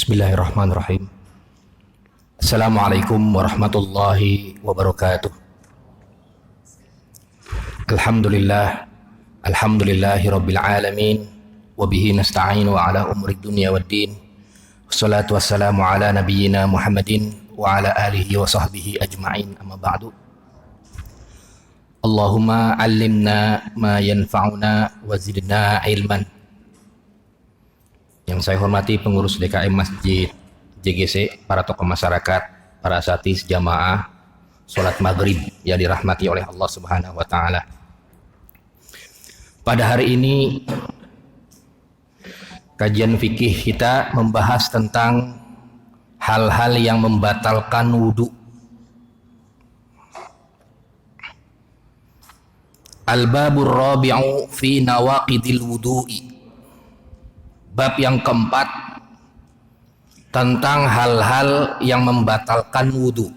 Bismillahirrahmanirrahim. Assalamualaikum warahmatullahi wabarakatuh. Alhamdulillahi rabbil alamin. Wabihi nasta'inu ala umri dunya waddin. Wassalatu wassalamu ala nabiyyina Muhammadin wa ala alihi wa sahbihi ajma'in, amma ba'du. Allahumma allimna ma yanfa'una wa zidna ilman. Yang saya hormati pengurus DKM Masjid JGC, para tokoh masyarakat, para asatidz jamaah sholat maghrib yang dirahmati oleh Allah Subhanahu wa Ta'ala. Pada hari ini kajian fikih kita membahas tentang hal-hal yang membatalkan wudu. Al-babur rabi'u fi nawaqidil wudu'i. Bab yang keempat tentang hal-hal yang membatalkan wudu.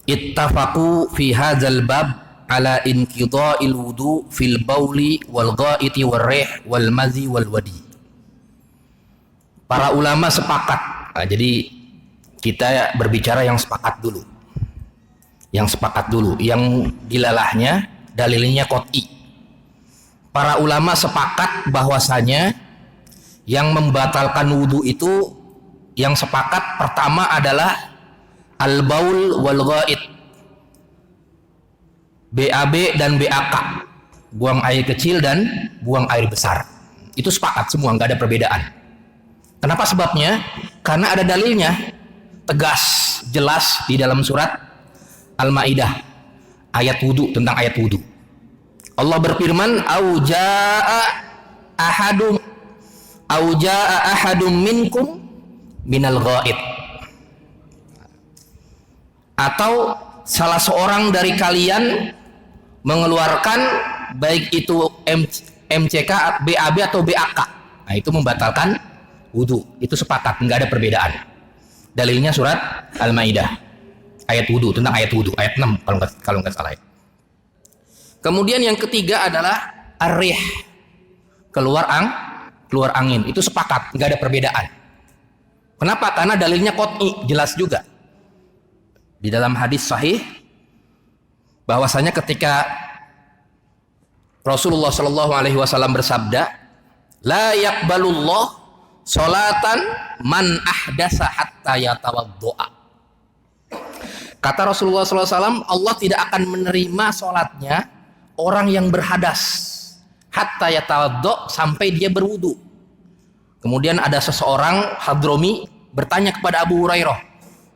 Ittafaqu fi hadzal bab ala inqidha'il wudu fil bauli wal ghaiti wal rih wal mazi wal wadi. Para ulama sepakat. Nah, jadi kita berbicara yang sepakat dulu. Yang sepakat dulu, yang dilalahnya dalilnya qot'i. Para ulama sepakat bahwasanya yang membatalkan wudu itu, yang sepakat pertama adalah al-baul wal ghaid, BAB dan BAK, buang air kecil dan buang air besar. Itu sepakat semua, nggak ada perbedaan. Kenapa sebabnya? Karena ada dalilnya, tegas, jelas di dalam surat Al-Maidah, ayat wudu, tentang ayat wudu. Allah berfirman, au jaa ahadum minkum minal ghaid. Atau salah seorang dari kalian mengeluarkan baik itu MCK, BAB atau BAK. Nah, itu membatalkan wudu. Itu sepakat, nggak ada perbedaan. Dalilnya surat Al-Maidah, ayat wudu, tentang ayat wudu, ayat 6 kalau nggak salah. Kemudian yang ketiga adalah ar-rih, keluar angin. Itu sepakat, nggak ada perbedaan. Kenapa? Karena dalilnya qot'i, jelas juga. Di dalam hadis sahih bahwasanya ketika Rasulullah Shallallahu Alaihi Wasallam bersabda, la yaqbalullah sholatan man ahdasa hatta yatawaddoa. Kata Rasulullah SAW, Allah tidak akan menerima sholatnya orang yang berhadas hatta yatawaddo, sampai dia berwudu. Kemudian ada seseorang Hadromi bertanya kepada Abu Hurairah,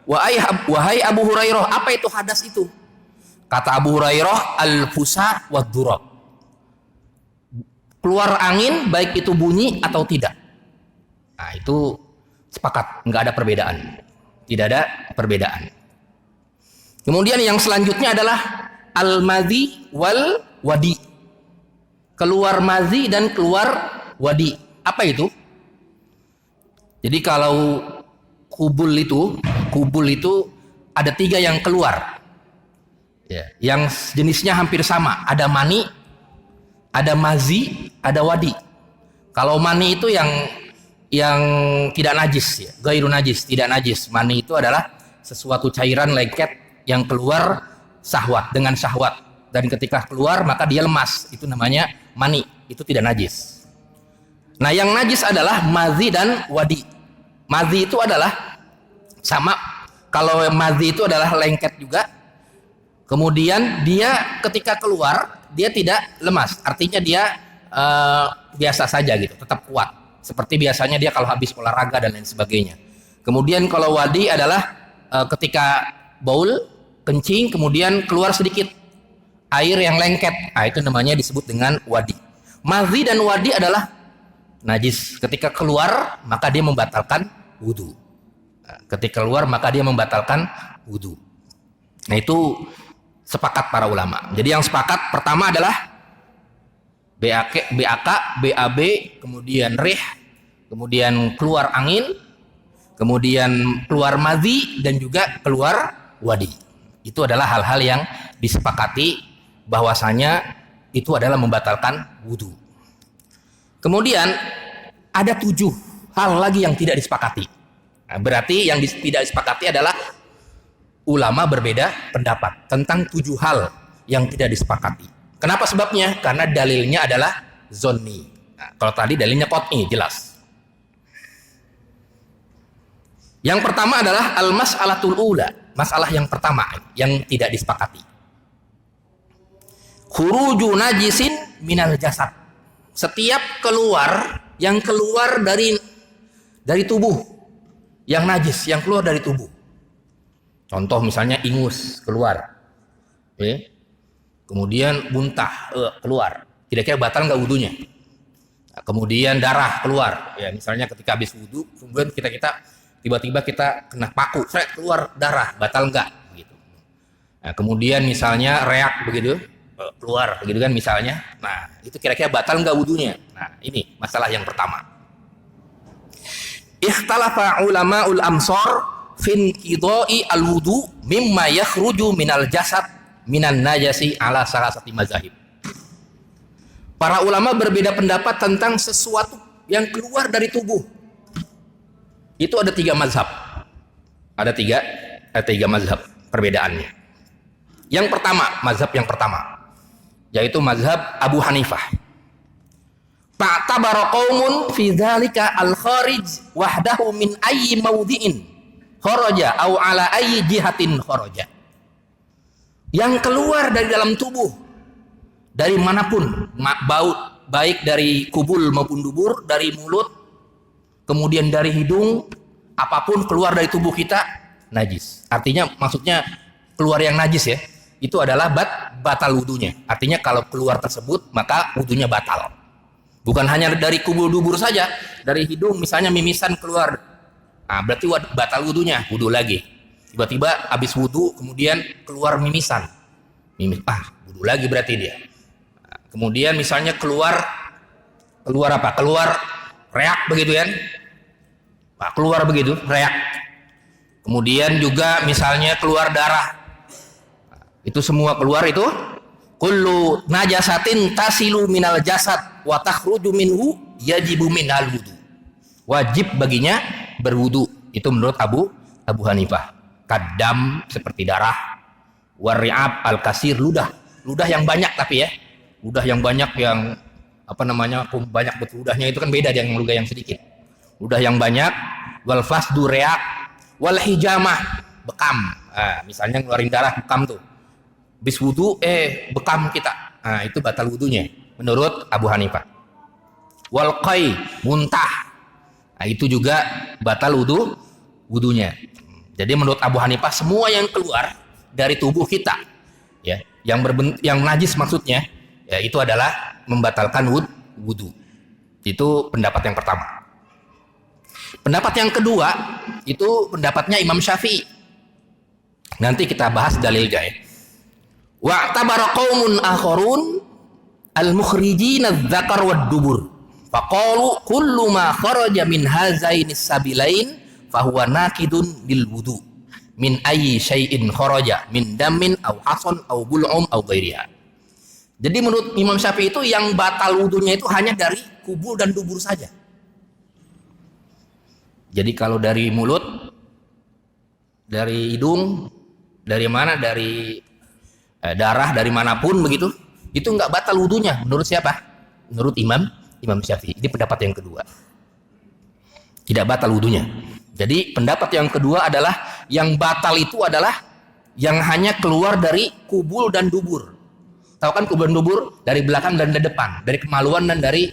wahai Abu Hurairah, apa itu hadas itu? Kata Abu Hurairah, al-fusa wad durab, keluar angin baik itu bunyi atau tidak. Nah, itu sepakat, nggak ada perbedaan, tidak ada perbedaan. Kemudian yang selanjutnya adalah al-madhi wal wadi, keluar madhi dan keluar wadi. Apa itu? Jadi kalau kubul itu ada 3 yang keluar, ya, yang jenisnya hampir sama. Ada mani, ada mazi, ada wadi. Kalau mani itu yang tidak najis, ya, ghairu najis, tidak najis. Mani itu adalah sesuatu cairan lengket yang keluar syahwat, dengan syahwat, dan ketika keluar maka dia lemas, itu namanya mani, itu tidak najis. Nah, yang najis adalah mazi dan wadi. Mazi itu adalah sama, kalau mazi itu adalah lengket juga, kemudian dia ketika keluar dia tidak lemas, artinya dia biasa saja gitu, tetap kuat seperti biasanya dia kalau habis olahraga dan lain sebagainya. Kemudian kalau wadi adalah ketika baul, kencing, kemudian keluar sedikit air yang lengket, nah, itu namanya disebut dengan wadi. Mazi dan wadi adalah najis, ketika keluar maka dia membatalkan wudu. Nah, ketika keluar maka dia membatalkan wudu. Nah, itu sepakat para ulama. Jadi yang sepakat pertama adalah BAK, BAB, kemudian rih, kemudian keluar angin, kemudian keluar mazi, dan juga keluar wadi. Itu adalah hal-hal yang disepakati bahwasanya itu adalah membatalkan wudu. Kemudian ada 7 hal lagi yang tidak disepakati. Nah, berarti yang tidak disepakati adalah ulama berbeda pendapat tentang 7 hal yang tidak disepakati. Kenapa sebabnya? Karena dalilnya adalah zonni. Nah, kalau tadi dalilnya qat'i, jelas. Yang pertama adalah al-mas'alatul ula, masalah yang pertama yang tidak disepakati. Khuruju najisin minal jasad. Setiap yang keluar dari tubuh yang najis, yang keluar dari tubuh. Contoh misalnya ingus keluar, kemudian muntah keluar, kira-kira batal nggak wudunya? Nah, kemudian darah keluar, ya misalnya ketika habis wudu, kemudian kita tiba-tiba kita kena paku, keluar darah, batal nggak? Gitu. Nah, kemudian misalnya reak begitu, keluar begitu kan misalnya, nah itu kira-kira batal nggak wudunya? Nah ini masalah yang pertama. Ikhtalafa ulama'ul amsar fin qidai al-wudu mimma yakhruju minal jasad minan najasi ala salasati mazahib. Para ulama berbeda pendapat tentang sesuatu yang keluar dari tubuh. Itu ada 3 mazhab. Ada tiga mazhab perbedaannya. Yang pertama, mazhab yang pertama yaitu mazhab Abu Hanifah. Ta'tabara qaumun fi dzalika al-kharij wahdahu min ayyi mawdi'in kharaja aw ala ayyi jihatin kharaja. Yang keluar dari dalam tubuh dari manapun, baik dari kubul maupun dubur, dari mulut, kemudian dari hidung, apapun keluar dari tubuh kita najis. Artinya maksudnya keluar yang najis ya, itu adalah batal wudunya. Artinya kalau keluar tersebut maka wudunya batal. Bukan hanya dari kubul dubur saja, dari hidung misalnya mimisan keluar, nah, berarti batal wudunya, wudu lagi. Tiba-tiba habis wudu kemudian keluar mimisan, wudu lagi berarti dia. Nah, kemudian misalnya keluar apa? Keluar reak begitu kan? Nah, keluar begitu reak. Kemudian juga misalnya keluar darah. Nah, itu semua keluar itu kullu najasatin tasilu minal jasad wa takhruju minhu yajibu minal wudu. Wajib baginya berwudu. Itu menurut Abu Hanifah. Kadam seperti darah, wari'ab al-kasir, ludah yang banyak tapi ya. Ludah yang banyak yang banyak betul ludahnya itu kan beda dengan ludah yang sedikit. Ludah yang banyak, wal fasdu reak, wal hijamah, bekam. Nah, misalnya ngeluarin darah bekam tuh. Bis wudu bekam kita, nah itu batal wudunya menurut Abu Hanifah. Wal qai, muntah, nah itu juga batal wudunya. Jadi menurut Abu Hanifah semua yang keluar dari tubuh kita ya, yang najis maksudnya ya, itu adalah membatalkan wudu. Itu pendapat yang pertama. Pendapat yang kedua itu pendapatnya Imam Syafi'i. Nanti kita bahas dalilnya ya. Wa'tabara qaumun akharun al-mukhrijina adz-dzakar wad-dubur faqalu kullu ma kharaja min hazainis sabilain fahuwa naqidun lil wudu min ayyi syai'in kharaja min damin aw hasan aw bul'um aw ghairiha. Jadi menurut Imam Syafi'i itu yang batal wudunya itu hanya dari kubul dan dubur saja. Jadi kalau dari mulut, dari hidung, dari mana, dari darah, dari manapun begitu, itu nggak batal wudunya menurut siapa? Menurut Imam Syafi'i. Ini pendapat yang kedua. Tidak batal wudunya. Jadi pendapat yang kedua adalah yang batal itu adalah yang hanya keluar dari kubul dan dubur. Tahu kan kubul dan dubur? Dari belakang dan dari depan, dari kemaluan dan dari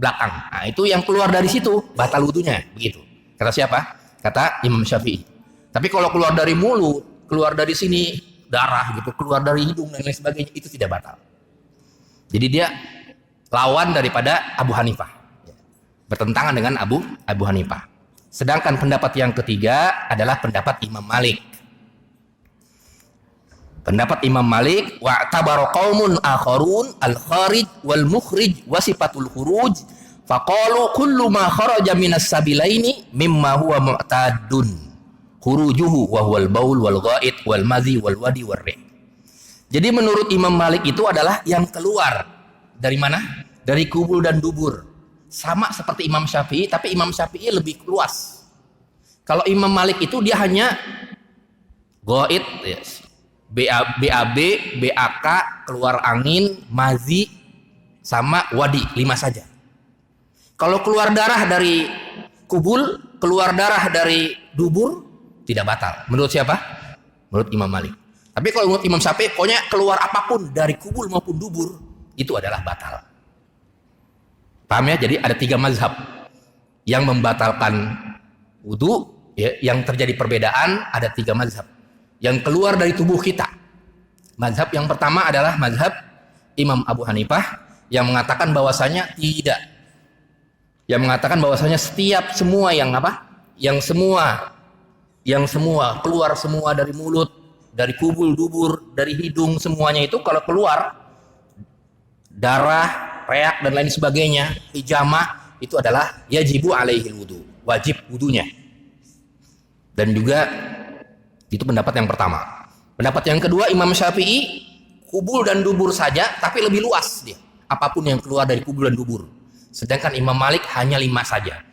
belakang. Nah, itu yang keluar dari situ batal wudunya, begitu. Kata siapa? Kata Imam Syafi'i. Tapi kalau keluar dari mulut, keluar dari sini darah gitu, keluar dari hidung dan lain sebagainya, itu tidak batal. Jadi dia lawan daripada Abu Hanifah, bertentangan dengan Abu Hanifah. Sedangkan pendapat yang ketiga adalah pendapat Imam Malik. Pendapat Imam Malik, wa'tabara qaumun akharun al-kharij wal mukhrij wa sifatul khuruj faqalu kullu ma kharaja minas sabilaini mimma huwa mu'tadun khurujuhu wa huwal baul wal ghaid wal madhi wal wadi wal rih. Jadi menurut Imam Malik itu adalah yang keluar dari mana? Dari kubul dan dubur. sama seperti Imam Syafi'i, tapi Imam Syafi'i lebih luas. Kalau Imam Malik itu dia hanya goit, yes. BAB, BAK, keluar angin, mazi, sama wadi, 5 saja. Kalau keluar darah dari kubul, keluar darah dari dubur, tidak batal. Menurut siapa? Menurut Imam Malik. Tapi kalau menurut Imam Syafi'i, pokoknya keluar apapun dari kubul maupun dubur, itu adalah batal. Paham ya? Jadi ada 3 mazhab yang membatalkan wudu, ya, yang terjadi perbedaan ada 3 mazhab yang keluar dari tubuh kita. Mazhab yang pertama adalah mazhab Imam Abu Hanifah yang mengatakan bahwasanya tidak, yang mengatakan bahwasanya setiap semua yang apa, yang semua keluar semua dari mulut, dari kubul, dubur, dari hidung, semuanya itu kalau keluar darah, reak dan lain sebagainya, hijamah, itu adalah yajibu alaihil wudu, wajib wudunya. Dan juga itu pendapat yang pertama. Pendapat yang kedua Imam Syafi'i, kubul dan dubur saja, tapi lebih luas dia. Apapun yang keluar dari kubul dan dubur. Sedangkan Imam Malik hanya 5 saja.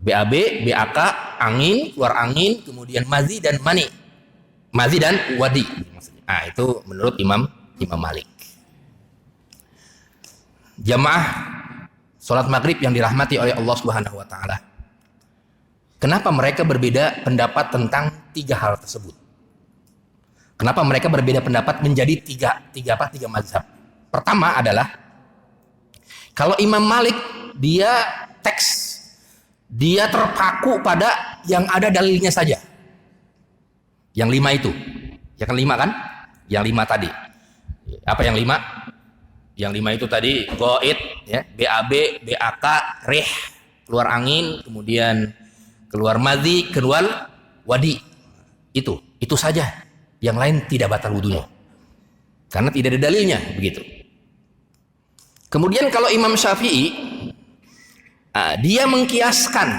BAB, BAK, angin, keluar angin, kemudian mazi dan mani. Mazi dan wadi. Nah, itu menurut Imam Malik. Jamaah salat maghrib yang dirahmati oleh Allah Subhanahu wa taala. Kenapa mereka berbeda pendapat tentang 3 hal tersebut? Kenapa mereka berbeda pendapat menjadi tiga mazhab? Pertama adalah kalau Imam Malik dia teks, dia terpaku pada yang ada dalilnya saja. Yang 5 itu, ya kan 5 kan? Yang 5 tadi. Apa yang 5? Yang 5 itu tadi goit, ya, BAB, BAK, rih, keluar angin, kemudian keluar madhi, keluar wadi. Itu saja. Yang lain tidak batal wudunya. Karena tidak ada dalilnya, begitu. Kemudian kalau Imam Syafi'i, dia mengkiaskan.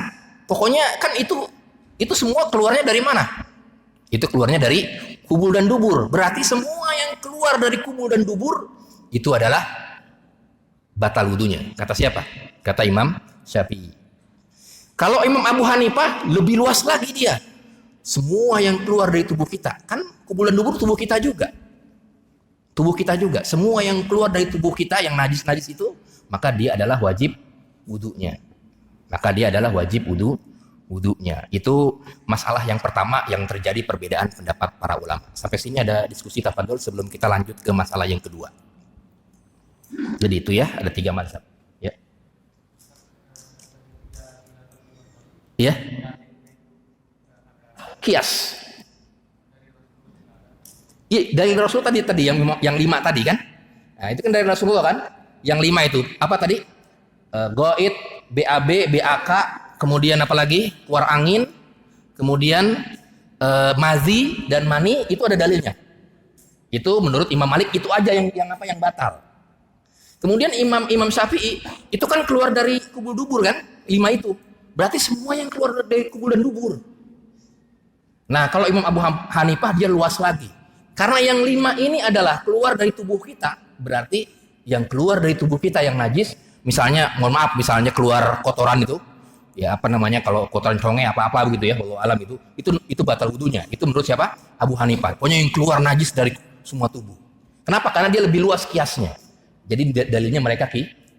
Pokoknya kan itu semua keluarnya dari mana? Itu keluarnya dari kubul dan dubur. Berarti semua yang keluar dari kubul dan dubur itu adalah batal wudunya. Kata siapa? Kata Imam Syafi'i. Kalau Imam Abu Hanifah lebih luas lagi dia. Semua yang keluar dari tubuh kita. Kan kubul dan dubur tubuh kita juga. Tubuh kita juga. Semua yang keluar dari tubuh kita yang najis-najis itu, maka dia adalah wajib wudunya. Maka dia adalah wajib wudunya. Itu masalah yang pertama yang terjadi perbedaan pendapat para ulama. Sampai sini ada diskusi tafadhol sebelum kita lanjut ke masalah yang kedua. Jadi itu ya, ada 3 mazhab. Ya. Ya. Kias. Iya, dari Rasul tadi yang 5 tadi kan? Nah, itu kan dari Rasulullah kan? Yang 5 itu apa tadi? Goit, BAB, BAK, kemudian apa lagi? Keluar angin, kemudian mazi dan mani, itu ada dalilnya. Itu menurut Imam Malik itu aja yang batal. Kemudian Imam Syafi'i itu kan keluar dari kubul dubur kan? 5 itu. Berarti semua yang keluar dari kubul dan dubur. Nah, kalau Imam Abu Hanifah dia luas lagi. Karena yang 5 ini adalah keluar dari tubuh kita, berarti yang keluar dari tubuh kita yang najis, misalnya, mohon maaf, misalnya keluar kotoran itu, ya apa namanya, kalau kotoran conge apa-apa begitu ya, wallahu alam itu batal wudunya. Itu menurut siapa? Abu Hanifah. Pokoknya yang keluar najis dari semua tubuh. Kenapa? Karena dia lebih luas kiasnya. Jadi dalilnya mereka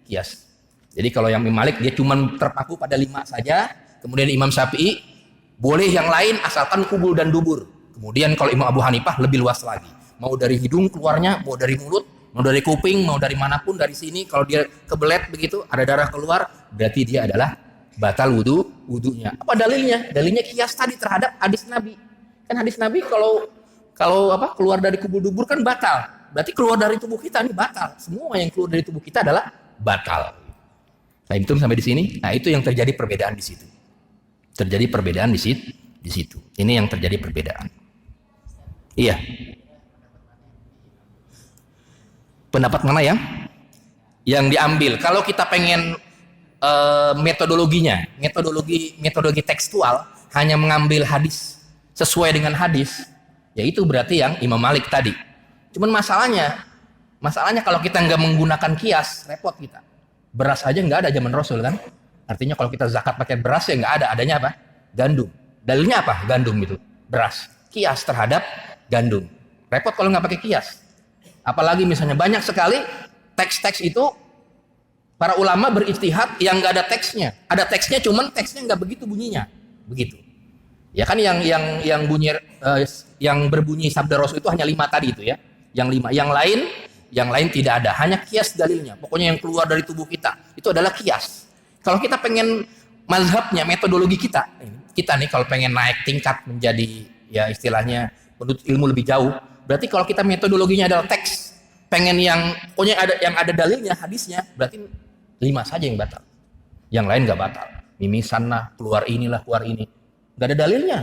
kias. Jadi kalau yang Imam Malik dia cuma terpaku pada 5 saja. Kemudian Imam Syafi'i boleh yang lain asalkan kubul dan dubur. Kemudian kalau Imam Abu Hanifah lebih luas lagi. Mau dari hidung keluarnya, mau dari mulut, mau dari kuping, mau dari manapun, dari sini. Kalau dia kebelet begitu, ada darah keluar, berarti dia adalah batal wudunya. Apa dalilnya? Dalilnya kias tadi terhadap hadis Nabi. Kan hadis Nabi kalau keluar dari kubul dubur kan batal. Berarti keluar dari tubuh kita ini batal. Semua yang keluar dari tubuh kita adalah batal. Nah, itu sampai di sini. Nah, itu yang terjadi perbedaan di situ. Terjadi perbedaan di situ. Ini yang terjadi perbedaan. Iya. Pendapat mana yang diambil? Kalau kita pengen metodologi tekstual hanya mengambil hadis sesuai dengan hadis, ya itu berarti yang Imam Malik tadi. Cuman masalahnya kalau kita nggak menggunakan kias, repot kita. Beras aja nggak ada zaman Rasul kan. Artinya kalau kita zakat pakai beras ya nggak ada, adanya apa? Gandum. Dalilnya apa? Gandum itu, beras. Kias terhadap gandum. Repot kalau nggak pakai kias. Apalagi misalnya banyak sekali teks-teks itu para ulama berijtihad yang nggak ada teksnya. Ada teksnya, cuman teksnya nggak begitu bunyinya. Begitu. Ya kan yang bunyi yang berbunyi sabda Rasul itu hanya 5 tadi itu ya. Yang 5. Yang lain tidak ada. Hanya kias dalilnya. Pokoknya yang keluar dari tubuh kita itu adalah kias. Kalau kita pengen mazhabnya, metodologi kita nih kalau pengen naik tingkat menjadi ya istilahnya menuntut ilmu lebih jauh, berarti kalau kita metodologinya adalah teks, pengen yang pokoknya ada dalilnya, hadisnya, berarti 5 saja yang batal. Yang lain nggak batal. Mimisan lah, keluar inilah, keluar ini. Nggak ada dalilnya.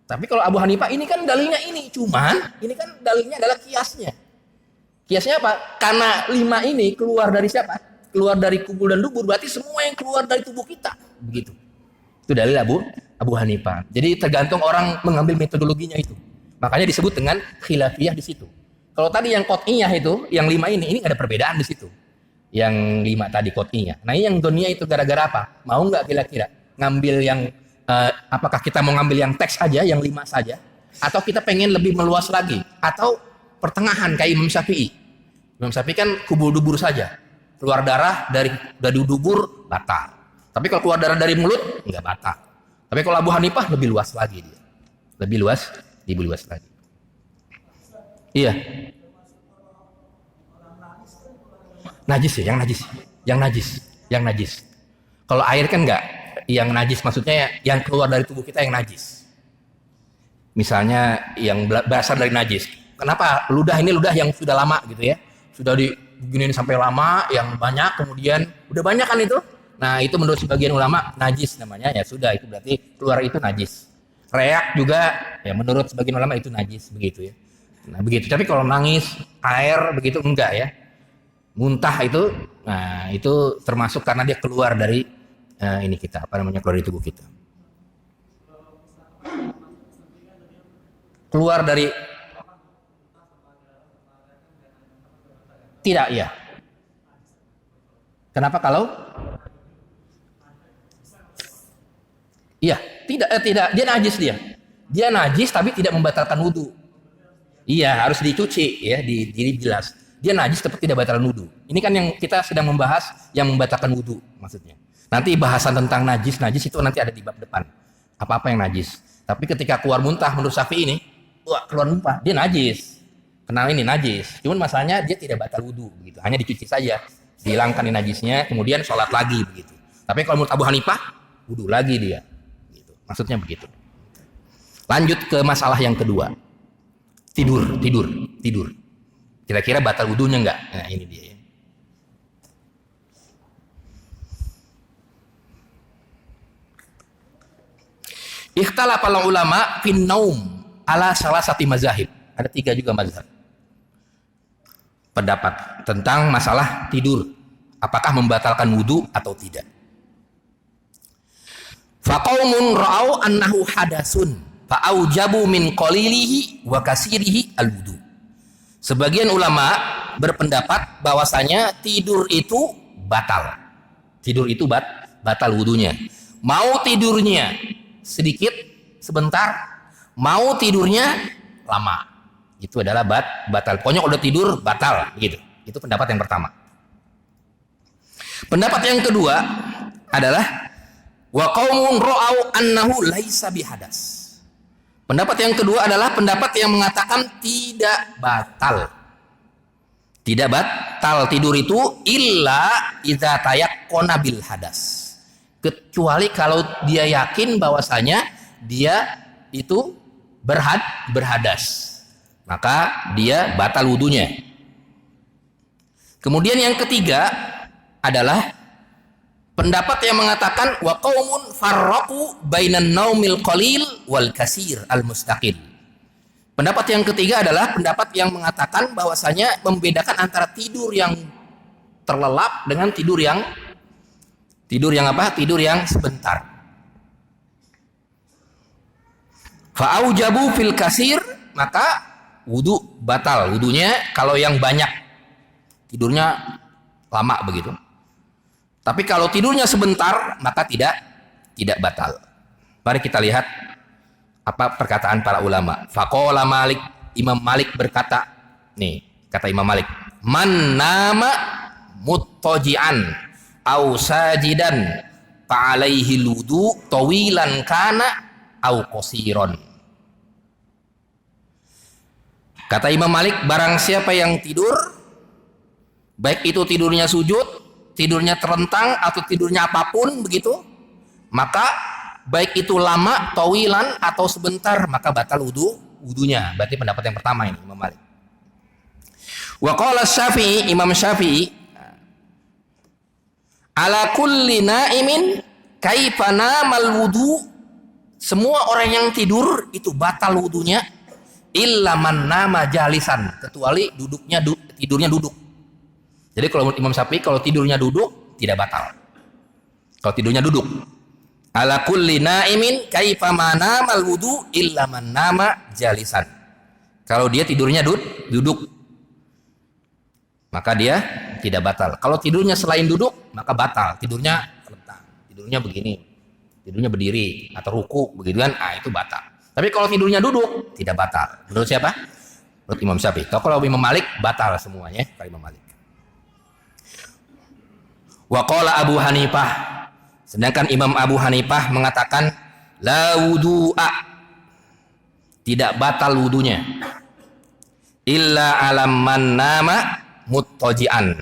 Tapi kalau Abu Hanifah ini kan dalilnya ini, cuman ini kan dalilnya adalah kiasnya. Kiasnya apa? Karena 5 ini keluar dari siapa? Keluar dari kubul dan dubur, berarti semua yang keluar dari tubuh kita. Begitu. Itu dalil Abu Hanifah. Jadi tergantung orang mengambil metodologinya itu. Makanya disebut dengan khilafiyah di situ. Kalau tadi yang qot'iyah itu, yang 5 ini nggak ada perbedaan di situ. Yang 5 tadi qot'iyah. Nah ini yang dunia itu gara-gara apa? Mau nggak kira-kira ngambil yang apakah kita mau ngambil yang teks aja, yang 5 saja, atau kita pengen lebih meluas lagi, atau pertengahan kayak Imam Syafi'i. Imam Syafi'i kan kubul dubur saja, keluar darah dari dubur batal. Tapi kalau keluar darah dari mulut nggak batal. Tapi kalau Abu Hanifah lebih luas lagi dia, lebih luas lagi. Iya. Najis ya, yang najis. Kalau air kan enggak. Yang najis maksudnya yang keluar dari tubuh kita yang najis. Misalnya yang berasal dari najis. Kenapa? Ludah yang sudah lama gitu ya. Sudah diginiin sampai lama, yang banyak, kemudian udah banyak kan itu. Nah itu menurut sebagian ulama najis namanya, ya sudah itu berarti keluar itu najis. Reak juga ya menurut sebagian ulama itu najis begitu ya. Nah begitu. Tapi kalau nangis, air begitu enggak ya. Muntah itu, nah itu termasuk karena dia keluar dari ini kita, keluar dari tubuh kita. Keluar dari tidak ya. Kenapa kalau? Iya, tidak, dia najis dia. Dia najis tapi tidak membatalkan wudu. Iya, harus dicuci ya, jelas. Dia najis tapi tidak batalkan wudu. Ini kan yang kita sedang membahas yang membatalkan wudu maksudnya. Nanti bahasan tentang najis itu nanti ada di bab depan. Apa-apa yang najis. Tapi ketika keluar muntah menurut Syafi'i ini, wah keluar muntah, dia najis. Kenal ini najis. Cuman masalahnya dia tidak batal wudu begitu. Hanya dicuci saja, dihilangkan najisnya, kemudian sholat lagi begitu. Tapi kalau menurut Abu Hanifah, wudu lagi dia. Gitu. Maksudnya begitu. Lanjut ke masalah yang kedua. Tidur. Kira-kira batal wudunya enggak? Nah ini dia ya. Ikhtalafa ulama fin naum ala salasati mazahib. Ada 3 juga mazhab. Pendapat tentang masalah tidur. Apakah membatalkan wudu atau tidak. Faqaumun ra'au annahu hadasun fa'aujabu min qalilihi wa kasirihi al-wudu. Sebagian ulama berpendapat bahwasanya tidur itu batal. Tidur itu batal wudunya. Mau tidurnya sedikit, sebentar, mau tidurnya lama, itu adalah batal. Pokoknya udah tidur batal, gitu. Itu pendapat yang pertama. Pendapat yang kedua adalah wa qaumun ra'au annahu laisa bihadas. Pendapat yang kedua adalah pendapat yang mengatakan tidak batal. Tidak batal tidur itu illa idza tayaqqana bil hadas. Kecuali kalau dia yakin bahwasanya dia itu berhadas, maka dia batal wudunya. Kemudian yang ketiga adalah pendapat yang mengatakan wa qaumun farraqu bainan naumil qalil wal kasir al mustaqil. Pendapat yang ketiga adalah pendapat yang mengatakan bahwasanya membedakan antara tidur yang terlelap dengan tidur yang apa? Tidur yang sebentar. Fa'aujabu fil kasir, maka wudu batal. Wudunya kalau yang banyak tidurnya lama begitu. Tapi kalau tidurnya sebentar maka tidak batal. Mari kita lihat apa perkataan para ulama. Faqala Malik, Imam Malik berkata, nih kata Imam Malik, man nama muttaji'an au sajidan fa alaihi wudu tawilan kana au qasiran. Kata Imam Malik, barang siapa yang tidur, baik itu tidurnya sujud, tidurnya terlentang atau tidurnya apapun begitu, maka baik itu lama, tawilan atau sebentar, maka batal wudunya. Berarti pendapat yang pertama ini Imam Malik. Wa qala Syafi'i, Imam Syafi'i, ala kulli naimin kaifa namal wudu, semua orang yang tidur itu batal wudunya, illa man nama jalisan, kecuali tidurnya duduk. Jadi kalau Imam Syafi'i kalau tidurnya duduk tidak batal. Kalau tidurnya duduk. Ala kulli naimin kaifa manamal wudu illa man nama jalisan. Kalau dia tidurnya duduk maka dia tidak batal. Kalau tidurnya selain duduk maka batal. Tidurnya terlentang, tidurnya begini, tidurnya berdiri atau ruku begitu kan, itu batal. Tapi kalau tidurnya duduk tidak batal. Menurut siapa? Menurut Imam Syafi'i. Kalau Imam Malik batal semuanya. Kalau Imam Malik. Wa qala Abu Hanifah, sedangkan Imam Abu Hanifah mengatakan la wudu'a, tidak batal wudunya, illa alam man nama muttaji'an,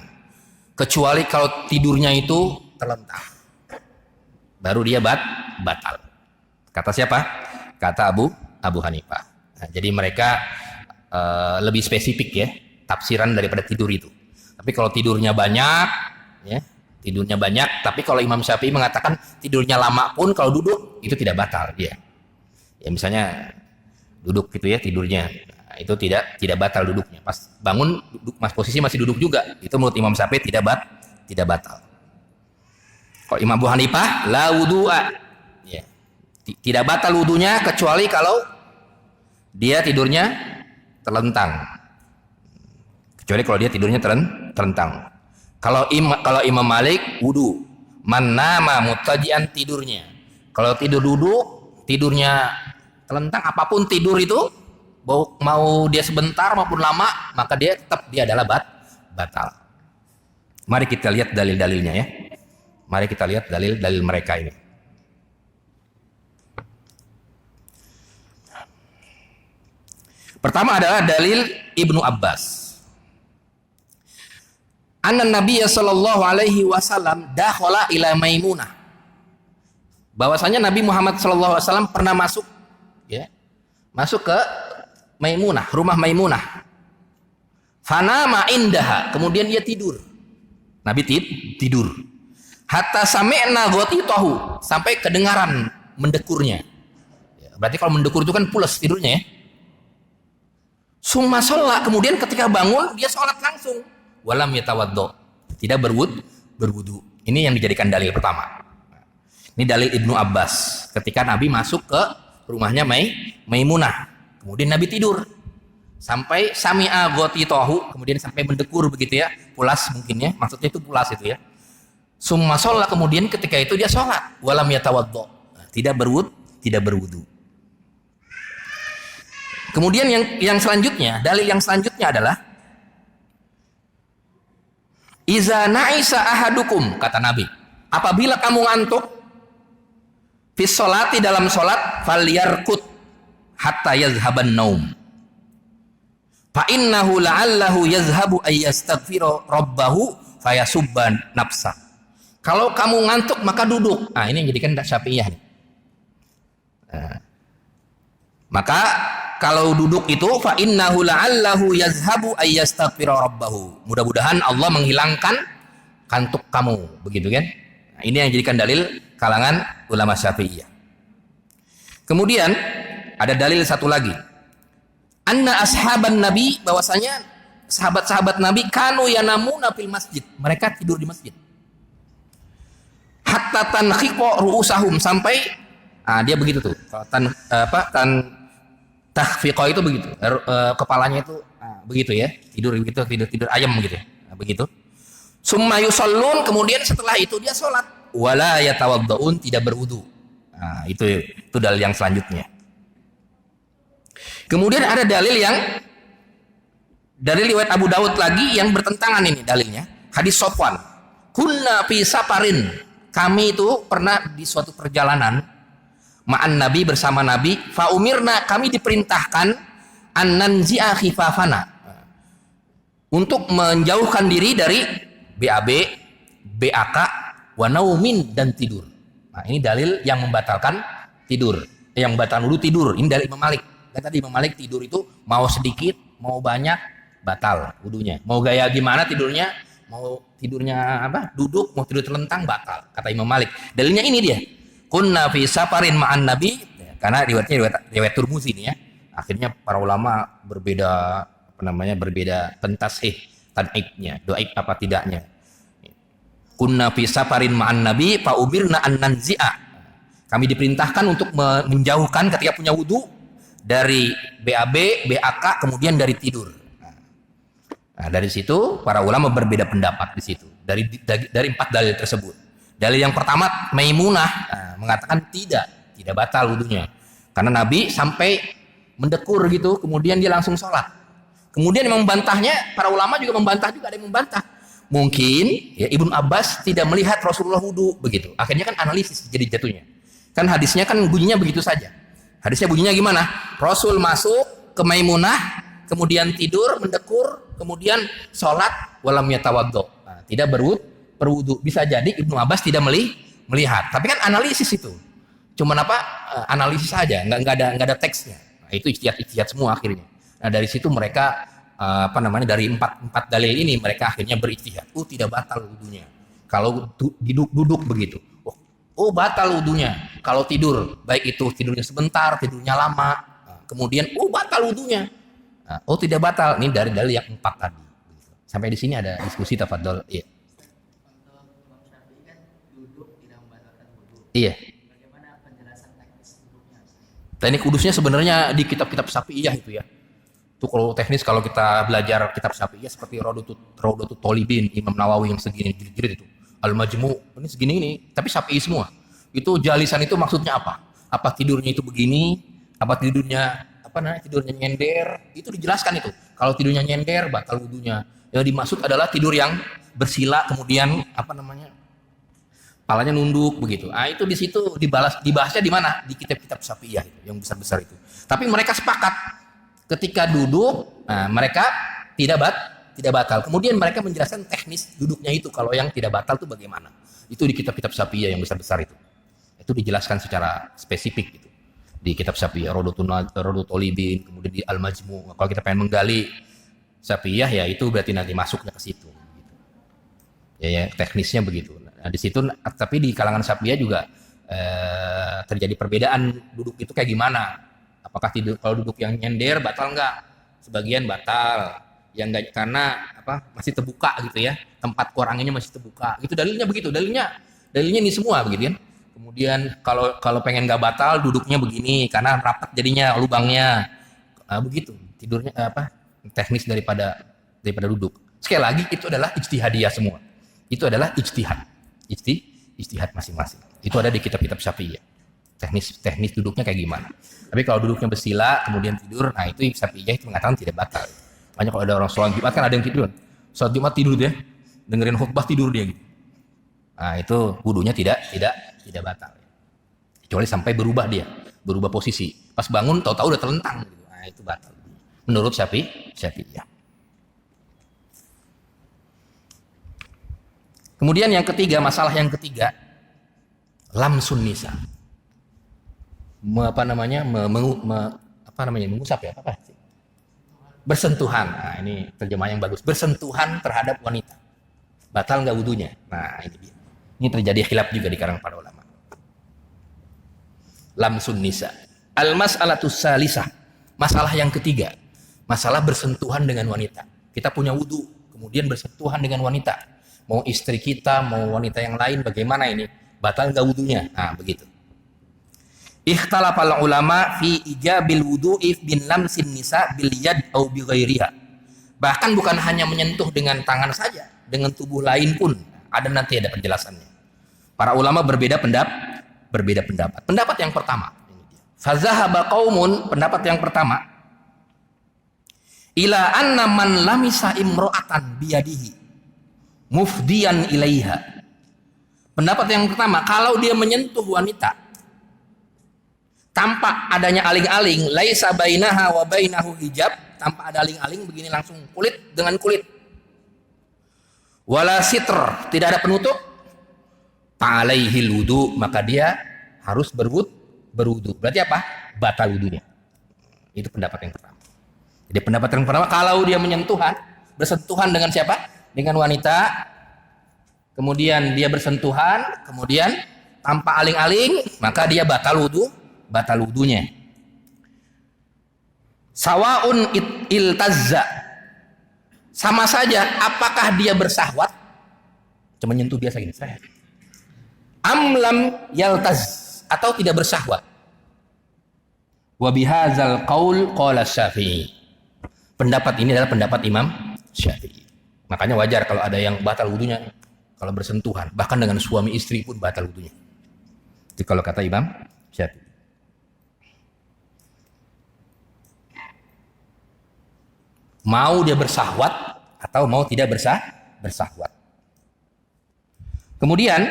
kecuali kalau tidurnya itu terlentang, baru dia batal. Kata siapa? Kata Abu Hanifah. Nah, jadi mereka lebih spesifik ya tafsiran daripada tidur itu. Tapi kalau tidurnya banyak, ya tidurnya banyak. Tapi kalau Imam Syafi'i mengatakan tidurnya lama pun kalau duduk itu tidak batal dia. Ya misalnya duduk gitu ya tidurnya, nah, itu tidak batal duduknya. Pas bangun posisi masih duduk juga. Itu menurut Imam Syafi'i tidak batal. Kalau Imam Abu Hanifah la wudu'a, ya tidak batal wudunya kecuali kalau dia tidurnya terlentang. Kecuali kalau dia tidurnya terlentang. Kalau Imam Malik wudu, man nama muttaji'an tidurnya. Kalau tidur duduk, tidurnya terlentang, apapun tidur itu, mau dia sebentar maupun lama, maka dia adalah batal. Mari kita lihat dalil-dalilnya ya. Mari kita lihat dalil-dalil mereka ini. Pertama adalah dalil Ibnu Abbas. Anna Nabiya sallallahu alaihi wasallam dakhala ila Maimunah. Bahwasanya Nabi Muhammad sallallahu alaihi wasallam pernah masuk ke Maimunah, rumah Maimunah. Fanama indaha, kemudian dia tidur. Nabi tidur. Hatta sami'na ghotitahu, sampai kedengaran mendekurnya. Berarti kalau mendekur itu kan pulas tidurnya ya. Summa sholat, kemudian ketika bangun dia sholat langsung. Walam yatawaddo, tidak berwudu. Ini yang dijadikan dalil pertama. Ini dalil Ibnu Abbas ketika Nabi masuk ke rumahnya Maimunah. Kemudian Nabi tidur sampai sami'a ghotitahu, kemudian sampai mendekur begitu ya, pulas mungkin ya, maksudnya itu pulas itu ya. Summa sholat, kemudian ketika itu dia sholat. Walam yatawaddo, tidak berwudu. Kemudian yang selanjutnya, dalil yang selanjutnya adalah iza na'isa ahadukum, kata Nabi, apabila kamu ngantuk fis sholati, dalam sholat, falyarkut hatta yazhaban naum fa innahu la'allahu yazhabu ayyastaghfira rabbahu fayasubban nafsa. Kalau kamu ngantuk maka duduk. Nah, ini yang jadikan Syafi'iyah nih. Maka kalau duduk itu fa innahu la'allahu yazhabu ayyastaghfira rabbahu. Mudah-mudahan Allah menghilangkan kantuk kamu, begitu kan? Nah, ini yang jadikan dalil kalangan ulama Syafi'iyah. Kemudian ada dalil satu lagi. Anna ashaban Nabi, bahwasanya sahabat-sahabat Nabi kanu yanamuna fil masjid. Mereka tidur di masjid. Hatta tanhiqa ru'usahum, sampai dia begitu tuh. Tahfiqah itu begitu, kepalanya itu begitu ya, tidur begitu, tidur ayam begitu, begitu. Summa yusallun, kemudian setelah itu dia sholat. Wala yatawaddaun, tidak berwudu. Nah, itu dalil yang selanjutnya. Kemudian ada dalil dari riwayat Abu Dawud lagi yang bertentangan ini dalilnya. Hadis Sofwan. Kunna fi safarin. Kami itu pernah di suatu perjalanan ma'an Nabi, bersama Nabi. Fa umirna, kami diperintahkan an nanzi'a khifafana, untuk menjauhkan diri dari BAB, BAK, wa naumin, dan tidur. Nah, ini dalil yang membatalkan tidur. Yang membatalkan wudu tidur. Ini dari Imam Malik. Dan tadi Imam Malik tidur itu mau sedikit, mau banyak, batal wudunya. Mau gaya gimana tidurnya, mau tidurnya duduk, mau tidur terlentang, batal. Kata Imam Malik. Dalilnya ini dia. Kunna fi safarin ma'an Nabi, karena riwayat Turmuzi ini ya. Akhirnya para ulama berbeda pentasih tad'ibnya, do'ib apa tidaknya. Kunna fi safarin ma'an Nabi fa umirna an nanzi'a. Kami diperintahkan untuk menjauhkan ketika punya wudu dari BAB, BAK, kemudian dari tidur. Nah, dari situ para ulama berbeda pendapat di situ. Dari 4 dalil tersebut. Dalil yang pertama Maimunah mengatakan tidak batal wudunya. Karena Nabi sampai mendekur gitu, kemudian dia langsung sholat. Kemudian yang membantahnya, para ulama juga membantah juga, ada yang membantah. Mungkin ya Ibnu Abbas tidak melihat Rasulullah wudu begitu. Akhirnya kan analisis jadi jatuhnya. Kan hadisnya kan bunyinya begitu saja. Hadisnya bunyinya gimana? Rasul masuk ke Maimunah, kemudian tidur, mendekur, kemudian sholat, walam yatawaddo. Nah, tidak berwudu. Bisa jadi Ibnu Abbas tidak melihat. Tapi kan analisis itu. Cuman analisis saja, nggak ada teksnya. Nah, itu ijtihad semua akhirnya. Nah, dari situ mereka dari empat dalil ini mereka akhirnya berijtihad. Tidak batal wudunya. Kalau duduk begitu. Batal wudunya. Kalau tidur, baik itu tidurnya sebentar, tidurnya lama, kemudian batal wudunya. Nah, tidak batal. Ini dari dalil yang 4 tadi. Sampai di sini ada diskusi, tafadhol. Iya. Untuk Imam Syafi'i kan duduk tidak membatalkan wudu. Iya. Bagaimana penjelasan teknis duduknya? Teknik wudhunya sebenarnya di kitab-kitab Syafi'iyah itu ya. Itu kalau teknis, kalau kita belajar kitab Syafi'iyah seperti Raudhatut Thalibin Imam Nawawi yang segini jilid itu. Al-Majmu' ini segini ini, tapi Syafi'i semua. Itu jalisan itu maksudnya apa? Apa tidurnya itu begini? Apa tidurnya tidurnya nyender? Itu dijelaskan itu. Kalau tidurnya nyender batal wudunya. Yang dimaksud adalah tidur yang bersila, kemudian palanya nunduk begitu. Itu di situ dibahasnya di mana? Di kitab-kitab Syafi'iyah itu, yang besar-besar itu. Tapi mereka sepakat ketika duduk, mereka tidak batal. Kemudian mereka menjelaskan teknis duduknya itu, kalau yang tidak batal itu bagaimana. Itu di kitab-kitab Syafi'iyah yang besar-besar itu. Itu dijelaskan secara spesifik gitu. Di kitab Syafi'iyah, Raudhatut Thalibin, kemudian di Al-Majmu'. Kalau kita pengen menggali Syafi'iyah ya itu berarti nanti masuknya ke situ. Gitu. Ya, teknisnya begitu. Nah, di situ, tapi di kalangan Syafi'iyah juga terjadi perbedaan duduk itu kayak gimana. Apakah kalau duduk yang nyender batal enggak? Sebagian batal. Yang enggak karena masih terbuka gitu ya. Tempat kurangannya masih terbuka. Itu dalilnya begitu. Dalilnya ini semua begitu kan. Kemudian kalau pengen enggak batal duduknya begini karena rapat jadinya lubangnya. Begitu. Tidurnya teknis daripada duduk. Sekali lagi itu adalah ijtihadiyah semua. Itu adalah ijtihad masing-masing. Itu ada di kitab-kitab Syafi'iyah. Teknis duduknya kayak gimana. Tapi kalau duduknya bersila kemudian tidur, itu Syafi'iyah itu mengatakan tidak batal. Makanya kalau ada orang sholat Jumat kan ada yang tidur. Sholat Jumat tidur dia, dengerin khutbah tidur dia gitu. Itu wudunya tidak batal. Kecuali sampai berubah posisi. Pas bangun tahu-tahu udah terlentang gitu. Itu batal. Menurut Syafi'iyah. Kemudian masalah yang ketiga, lamsun nisa. Mengusap ya, bersentuhan. Ini terjemahan yang bagus. Bersentuhan terhadap wanita. Batal nggak wudunya? Ini dia. Ini terjadi khilaf juga di kalangan para ulama. Lamsun nisa. Al-mas'alatus salisah. Masalah yang ketiga. Masalah bersentuhan dengan wanita. Kita punya wudu, kemudian bersentuhan dengan wanita. Mau istri kita, mau wanita yang lain, bagaimana ini? Batal nggak wudunya? Begitu. Ikhtalafal ulama fi ijabil wudu'i bin lamsin nisa bil yad au bi ghairiha. Bahkan bukan hanya menyentuh dengan tangan saja, dengan tubuh lain pun. Ada nanti ada penjelasannya. Para ulama berbeda pendapat. Pendapat yang pertama. Fazahaba qaumun, pendapat yang pertama. Ila anna man lamisa imro'atan biyadihi mufdiyan ilaiha. Pendapat yang pertama, kalau dia menyentuh wanita tanpa adanya aling-aling, laisa bainaha wa bainahu hijab, tanpa ada aling-aling, begini langsung kulit dengan kulit. Wala sitr, tidak ada penutup, fa'alaihil wudu, maka dia harus berwudu. Berarti apa? Batal wudunya. Itu pendapat yang pertama. Jadi pendapat yang pertama, kalau dia bersentuhan dengan siapa? Dengan wanita, kemudian dia bersentuhan, kemudian tanpa aling-aling, maka dia batal wudunya. Sawaun iltazza, sama saja apakah dia bersahwat, cuma nyentuh biasa gini, amlam yaltaz, atau tidak bersahwat. Wa bihadzal qaul qala Syafi'i. Pendapat ini adalah pendapat Imam Syafi'i. Makanya wajar kalau ada yang batal wudunya kalau bersentuhan, bahkan dengan suami istri pun batal wudunya. Jadi kalau kata Imam Syafi'i. Mau dia bersahwat atau mau tidak bersahwat. Kemudian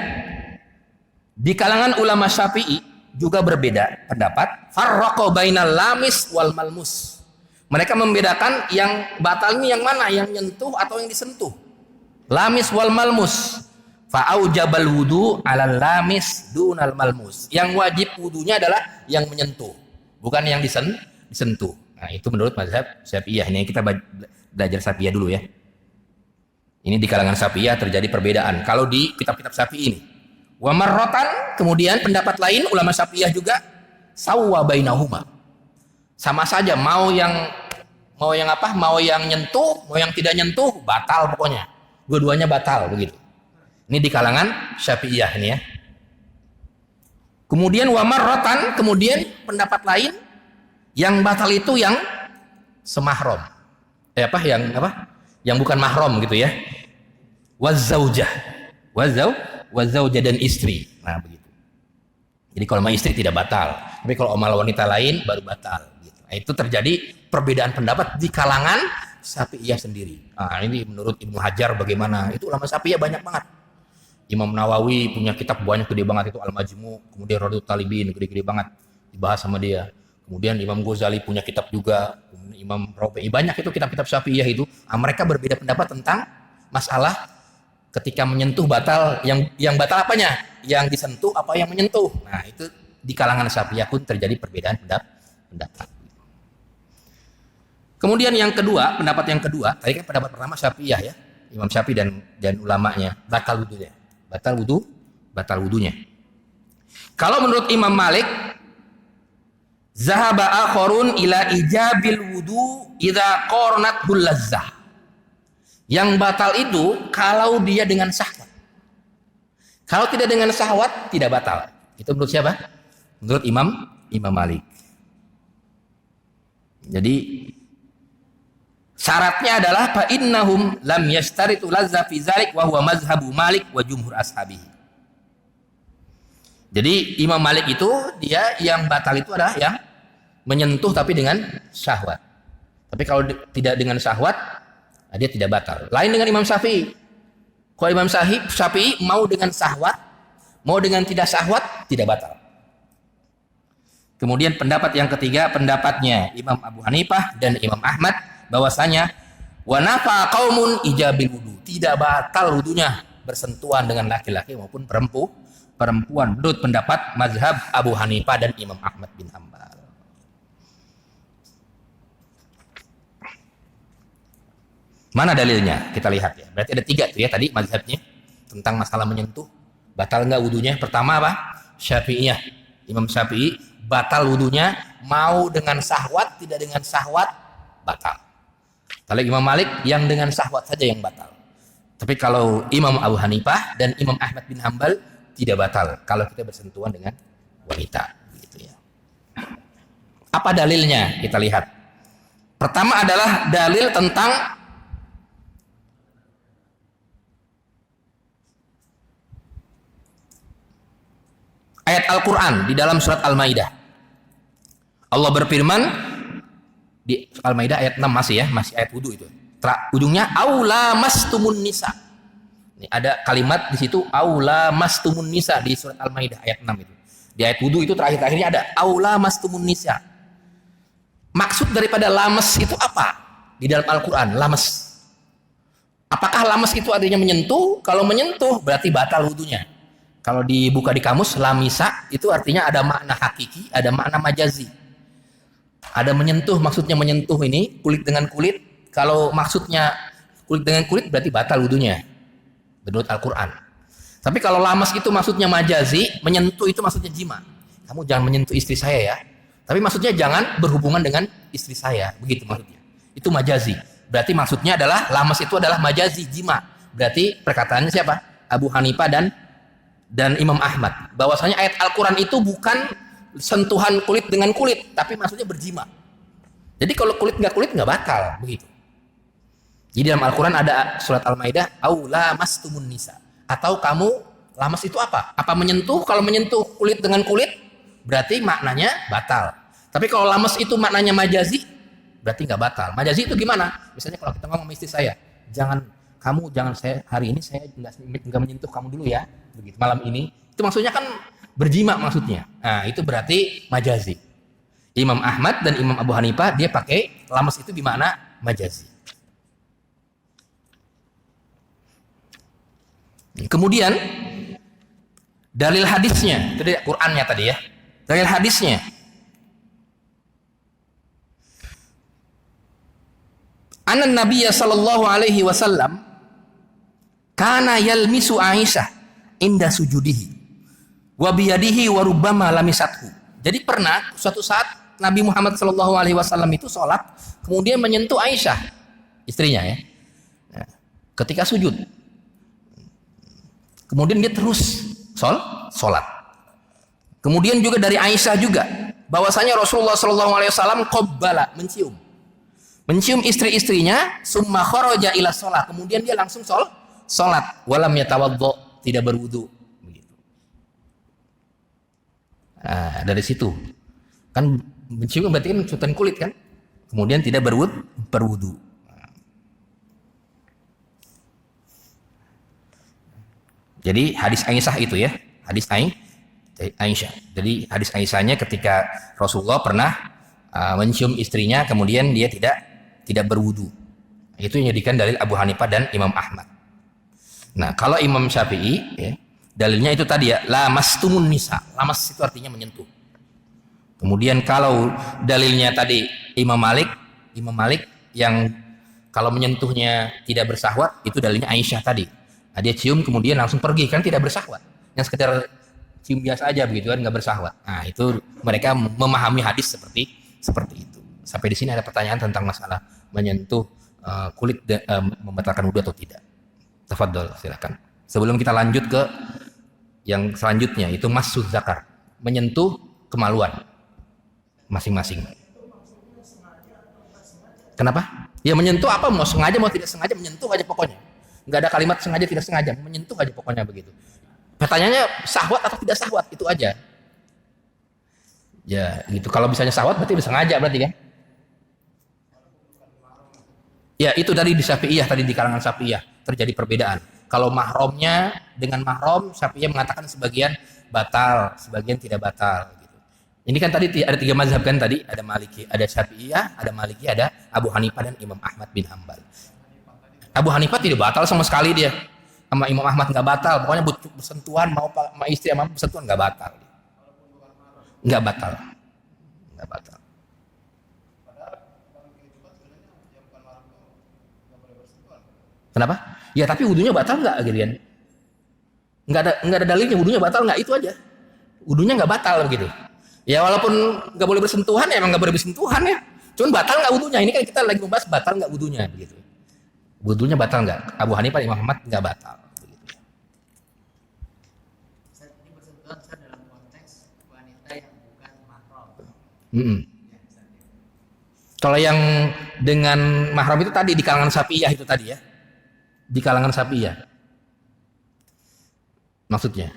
di kalangan ulama Syafi'i juga berbeda pendapat. Farraqa bainal lamis wal malmus. Mereka membedakan yang batal ini yang mana, yang nyentuh atau yang disentuh. Lamis wal malmus. Fa'aujabal wudu 'alal lamis dunal malmus. Yang wajib wudunya adalah yang menyentuh, bukan yang disentuh. Nah, itu menurut mazhab Syafi'iyah. Ini kita belajar Syafi'iyah dulu ya. Ini di kalangan Syafi'iyah terjadi perbedaan. Kalau di kitab-kitab Syafi'i ini, wa marratan, kemudian pendapat lain ulama Syafi'iyah juga sawwa bainahuma. Sama saja mau yang nyentuh, mau yang tidak nyentuh, batal pokoknya. Dua-duanya batal begitu. Ini di kalangan Syafi'iyah ini ya. Kemudian wa marratan, kemudian pendapat lain yang batal itu yang semahram. Yang bukan mahram gitu ya. Wazaujah. Wazaujah dan istri. Nah, begitu. Jadi kalau sama istri tidak batal, tapi kalau sama wanita lain baru batal gitu. Nah, itu terjadi perbedaan pendapat di kalangan Syafi'iyah sendiri. Nah, ini menurut Ibnu Hajar bagaimana? Itu ulama Syafi'iyah banyak banget. Imam Nawawi punya kitab banyak gede banget itu Al-Majmu', kemudian Radul Talibin gede-gede banget dibahas sama dia. Kemudian Imam Ghazali punya kitab juga, Imam Rafi'i, banyak itu kitab-kitab Syafi'iyah itu. Mereka berbeda pendapat tentang masalah ketika menyentuh batal, yang batal apanya? Yang disentuh apa yang menyentuh. Nah, itu di kalangan Syafi'iyah pun terjadi perbedaan pendapat. Kemudian yang kedua, pendapat yang kedua, tadi kan pendapat pertama Syafi'iyah ya, Imam Syafi'i dan ulamanya batal wudunya. Kalau menurut Imam Malik, zahaba akharun ila ijabil wudu idza qarnatul lazzah. Yang batal itu kalau dia dengan syahwat. Kalau tidak dengan syahwat tidak batal. Itu menurut siapa? Menurut Imam Malik. Jadi syaratnya adalah fa innahum lam yashtaritu lazza fi zalik wa huwa mazhabu Malik wa jumhur ashabihi. Jadi Imam Malik itu dia yang batal itu adalah yang menyentuh tapi dengan syahwat. Tapi kalau tidak dengan syahwat, dia tidak batal. Lain dengan Imam Syafi'i. Kalau Imam Syafi'i mau dengan syahwat, mau dengan tidak syahwat, tidak batal. Kemudian pendapat yang ketiga, pendapatnya Imam Abu Hanifah dan Imam Ahmad, bahwasanya wa nafa qaumun ijabil wudu. Tidak batal wudunya bersentuhan dengan laki-laki maupun perempuan. Menurut pendapat mazhab Abu Hanifah dan Imam Ahmad bin Hanbal. Mana dalilnya? Kita lihat ya. Berarti ada 3 tuh ya tadi mazhabnya tentang masalah menyentuh. Batal enggak wudunya? Pertama apa? Syafi'iyah. Imam Syafi'i batal wudunya mau dengan syahwat, tidak dengan syahwat batal. Kalau Imam Malik yang dengan syahwat saja yang batal. Tapi kalau Imam Abu Hanifah dan Imam Ahmad bin Hanbal tidak batal kalau kita bersentuhan dengan wanita gitu ya. Apa dalilnya? Kita lihat. Pertama adalah dalil tentang ayat Al-Quran di dalam surat Al-Maidah. Allah berfirman di Al-Maidah ayat 6 masih ayat wudu itu. Ujungnya aula mastumun nisa. Ini ada kalimat di situ aula mastumun nisa di surat Al-Maidah ayat 6 itu. Di ayat wudu itu terakhir-terakhirnya ada aula mastumun nisa. Maksud daripada lames itu apa? Di dalam Al-Quran, lames. Apakah lames itu artinya menyentuh? Kalau menyentuh berarti batal wudunya. Kalau dibuka di kamus, lamisa itu artinya ada makna hakiki, ada makna majazi. Ada menyentuh, maksudnya menyentuh ini kulit dengan kulit. Kalau maksudnya kulit dengan kulit berarti batal wudunya menurut Al-Quran. Tapi kalau lamas itu maksudnya majazi, menyentuh itu maksudnya jima. Kamu jangan menyentuh istri saya ya. Tapi maksudnya jangan berhubungan dengan istri saya, begitu maksudnya. Itu majazi. Berarti maksudnya adalah lamas itu adalah majazi, jima. Berarti perkataannya siapa? Abu Hanifah dan Imam Ahmad. Bahwasanya ayat Al-Quran itu bukan sentuhan kulit dengan kulit, tapi maksudnya berjima. Jadi kalau kulit nggak batal, begitu. Jadi dalam Al-Quran ada surat Al-Maidah, aula mastumun nisa. Atau kamu lamas itu apa? Apa menyentuh? Kalau menyentuh kulit dengan kulit, berarti maknanya batal. Tapi kalau lamas itu maknanya majazi, berarti nggak batal. Majazi itu gimana? Misalnya kalau kita ngomong sama istri saya, jangan saya hari ini saya nggak menyentuh kamu dulu ya, begitu. Malam ini, itu maksudnya kan berjima maksudnya. Nah itu berarti majazi. Imam Ahmad dan Imam Abu Hanifah dia pakai lamas itu gimana? Majazi. Kemudian dalil hadisnya, itu Qur'annya tadi ya. Dalil hadisnya. Anan Nabiyya sallallahu alaihi wasallam kana yalmisu Aisyah inda sujudihi wa biyadihi wa rubbama lamisathu. Jadi pernah suatu saat Nabi Muhammad sallallahu alaihi wasallam itu sholat, kemudian menyentuh Aisyah, istrinya ya. Nah, ketika sujud. Kemudian dia terus sholat. Kemudian juga dari Aisyah juga, bahwasanya Rasulullah SAW qabbala, mencium istri-istrinya, summa kharaja ila sholat. Kemudian dia langsung sholat, walam yatawaddo, tidak berwudu. Begitu. Nah, dari situ kan mencium berarti kan sentuhan kulit kan, kemudian tidak berwudu. Jadi hadis Aisyah itu ya, hadis Aisyah. Jadi hadis Aisyahnya ketika Rasulullah pernah mencium istrinya, kemudian dia tidak berwudu. Itu yang dijadikan dalil Abu Hanifah dan Imam Ahmad. Nah, kalau Imam Syafi'i, ya, dalilnya itu tadi ya, lamastumun nisa. Lamas itu artinya menyentuh. Kemudian kalau dalilnya tadi Imam Malik yang kalau menyentuhnya tidak bersahwat, itu dalilnya Aisyah tadi. Nah, dia cium kemudian langsung pergi, kan tidak bersahwat. Yang sekedar cium biasa aja begitu kan, nggak bersahwat. Nah itu mereka memahami hadis seperti itu. Sampai di sini ada pertanyaan tentang masalah menyentuh kulit membatalkan wudu atau tidak. Tafadhol, silakan. Sebelum kita lanjut ke yang selanjutnya, itu massu zakar, menyentuh kemaluan masing-masing. Kenapa? Ya menyentuh apa, mau sengaja mau tidak sengaja, menyentuh aja pokoknya. Nggak ada kalimat sengaja tidak sengaja, menyentuh aja pokoknya begitu. Pertanyaannya sahwat atau tidak sahwat, itu aja. Ya gitu. Kalau misalnya sahwat berarti sengaja berarti kan. Ya itu dari di Syafi'iyah, tadi di kalangan Syafi'iyah terjadi perbedaan. Kalau mahramnya dengan mahram, Syafi'iyah mengatakan sebagian batal, sebagian tidak batal gitu. Ini kan tadi ada 3 mazhab kan tadi, ada Maliki, ada Syafi'iyah, ada Maliki, ada Abu Hanifah dan Imam Ahmad bin Hanbal. Abu Hanifah tidak batal sama sekali dia. Sama Imam Ahmad nggak batal. Pokoknya bersentuhan mau istri sama bersentuhan nggak batal. Nggak batal. Kenapa? Ya tapi wudunya batal nggak Girian? Nggak ada dalilnya wudunya batal nggak, itu aja. Wudunya nggak batal begitu. Ya walaupun nggak boleh bersentuhan ya emang nggak boleh bersentuhan ya. Cuman batal nggak wudunya? Ini kan kita lagi membahas batal nggak wudunya begitu. Wudunya batal nggak? Abu Hanifah, Imam Ahmad nggak batal. Begitu. Ini bersentuhan dalam konteks wanita yang bukan mahram. Kalau yang dengan mahram itu tadi di kalangan Syafi'iyah itu tadi ya, di kalangan Syafi'iyah. Maksudnya.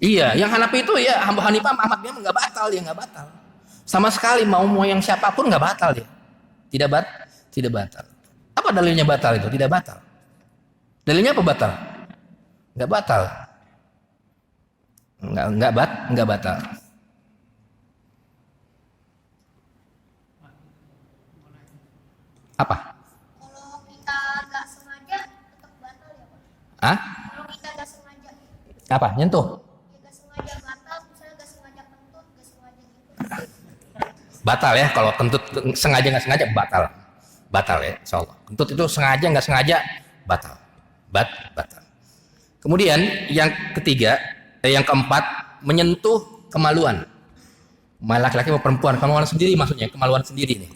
Iya, yang Hanafi itu ya Abu Hanifah sama Ahmad bin Hanbal nggak batal, dia nggak batal. Sama sekali mau yang siapapun nggak batal dia. Tidak batal. Apa dalilnya batal itu? Tidak batal. Dalilnya apa batal? Nggak batal. Nggak batal. Apa? Kalau kita nggak sengaja tetap batal ya Pak? Ah? Kalau kita nggak sengaja, Apa? Nyentuh? ya nggak sengaja batal, misalnya nggak sengaja kentut, nggak sengaja gitu. Batal ya, kalau kentut sengaja nggak sengaja batal ya, insyaallah. Kentut itu sengaja nggak sengaja batal. Batal. Kemudian yang yang keempat, menyentuh kemaluan. Laki-laki atau perempuan, kemaluan sendiri maksudnya, kemaluan sendiri nih.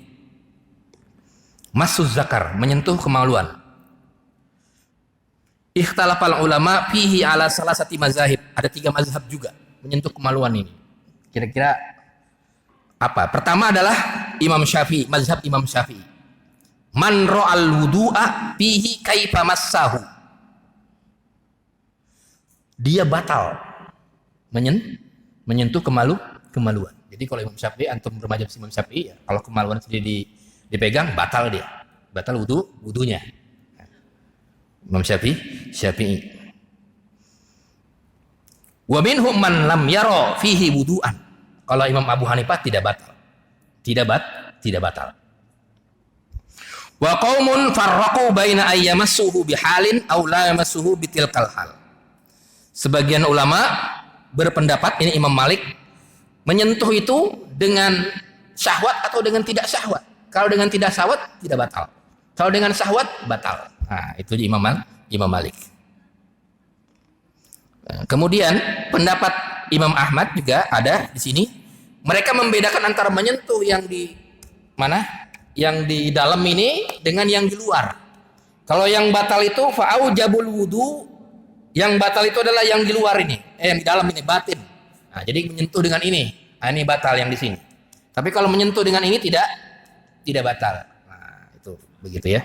Masuz zakar, menyentuh kemaluan. Ikhtalafal ulama fihi ala salasati mazahib. Ada 3 mazhab juga menyentuh kemaluan ini. Kira-kira apa? Pertama adalah Imam Syafi'i, mazhab Imam Syafi'i. Man ra'al wudu'a fihi kaifa massahu. Dia batal menyentuh kemaluan. Jadi kalau Imam Syafi'i, antum bermadzhab Imam Syafi'i, ya, kalau kemaluan sendiri dipegang batal dia. Batal wudunya. Imam Syafi'i. Wa minhum man lam yara fihi wudu'an. Kalau Imam Abu Hanifah tidak batal. Tidak batal. Wa qaumun farraqu baina ayyamassuhu bihalin aw la yamassuhu bitilkal hal. Sebagian ulama berpendapat, ini Imam Malik, menyentuh itu dengan syahwat atau dengan tidak syahwat. Kalau dengan tidak syahwat tidak batal. Kalau dengan syahwat batal. Nah, itu Imam Malik. Kemudian pendapat Imam Ahmad juga ada di sini. Mereka membedakan antara menyentuh yang di mana? Yang di dalam ini dengan yang di luar. Kalau yang batal itu fa'aujabul wudu, yang batal itu adalah yang di luar ini, yang di dalam ini batin. Nah, jadi menyentuh dengan ini, nah, ini batal yang di sini. Tapi kalau menyentuh dengan ini tidak batal. Nah, itu begitu ya.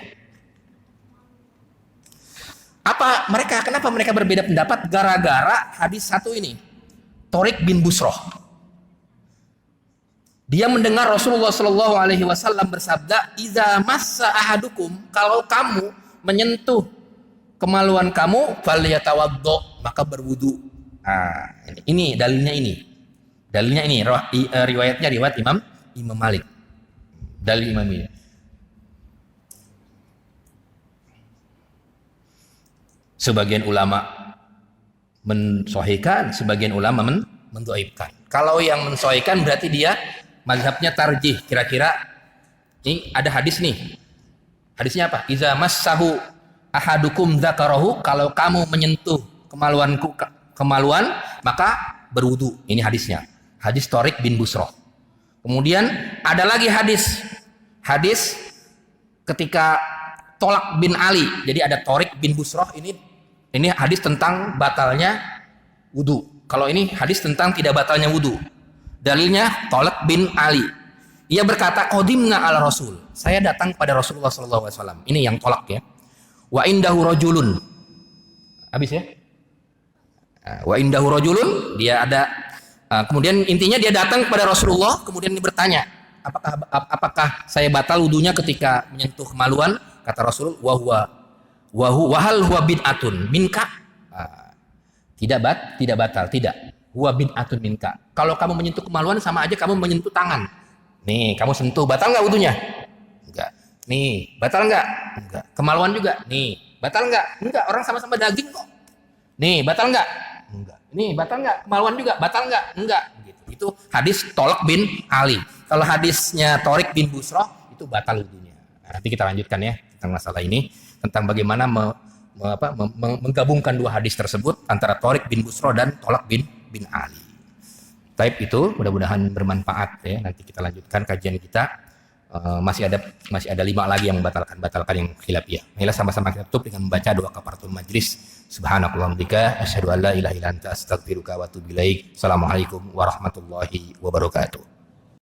Kenapa mereka berbeda pendapat? Gara-gara hadis satu ini. Tariq bin Busroh. Dia mendengar Rasulullah Shallallahu Alaihi Wasallam bersabda, "Iza massa ahadukum, kalau kamu menyentuh kemaluan kamu, falyatawaddo, maka berwudu." Nah, ini dalilnya ini. Riwayatnya riwayat Imam Malik. Dalil Imam ini. Sebagian ulama mensahihkan, sebagian ulama mendhaifkan. Kalau yang mensahihkan berarti dia mazhabnya tarjih. Kira-kira ini ada hadis nih. Hadisnya apa? Iza massahu ahadukum dzakarahu, kalau kamu menyentuh kemaluan maka berwudu. Ini hadisnya. Hadis Tariq bin Busroh. Kemudian ada lagi hadis ketika Tolak bin Ali. Jadi ada Tariq bin Busroh, ini hadis tentang batalnya wudu. Kalau ini hadis tentang tidak batalnya wudu. Dalilnya Tolak bin Ali. Ia berkata, qadimna ala Rasul. Saya datang pada Rasulullah SAW. Ini yang Tolak ya. Wa indahu rajulun. Habis ya? Wa indahu rajulun. Dia ada. Kemudian intinya dia datang kepada Rasulullah. Kemudian dia bertanya, apakah saya batal wudunya ketika menyentuh kemaluan? Kata Rasul, wahal huwa bid'atun minka. Tidak batal, tidak. Huwa bid'atun minka. Kalau kamu menyentuh kemaluan sama aja kamu menyentuh tangan. Nih, kamu sentuh, batal nggak wudunya? Enggak. Nih, batal nggak? Enggak. Kemaluan juga. Nih, batal nggak? Enggak. Orang sama-sama daging kok. Nih, batal nggak? Enggak. Nih, batal nggak? Kemaluan juga. Batal nggak? Enggak. Gitu. Itu hadis Tolak bin Ali. Kalau hadisnya Tariq bin Busroh itu batal wudunya. Nah, nanti kita lanjutkan ya tentang masalah ini, tentang bagaimana menggabungkan dua hadis tersebut antara Tariq bin Busroh dan Tolak bin Ali. Taib itu mudah-mudahan bermanfaat ya. Nanti kita lanjutkan kajian kita. Masih ada 5 lagi yang membatalkan yang khilafiyah. Marilah sama-sama kita tutup dengan membaca doa kafaratul majlis. Subhanakallahumma bika asyhadu an la ilaha illa anta astaghfiruka wa atubu ilaik. Assalamualaikum warahmatullahi wabarakatuh.